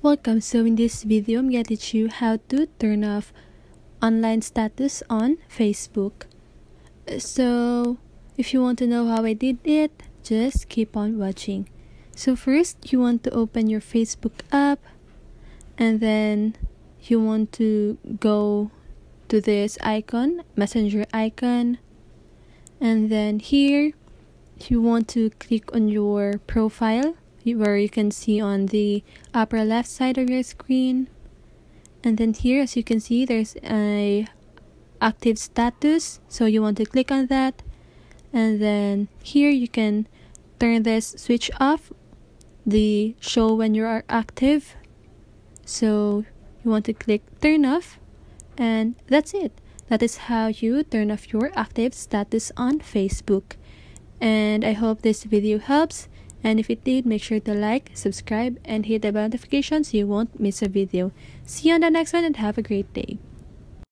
Welcome. So in this video, I'm going to teach you how to turn off online status on Facebook. So if you want to know how I did it, just keep on watching. So first, you want to open your Facebook app, and then you want to go to this icon, messenger icon, and then here you want to click on your profile, where you can see on the upper left side of your screen. And then here, as you can see, there's a active status, so you want to click on that. And then here you can turn this switch off, the show when you are active. So you want to click turn off, and that's it. That is how you turn off your active status on Facebook. And I hope this video helps. And if it did, make sure to like, subscribe, and hit the bell notification so you won't miss a video. See you on the next one, and have a great day.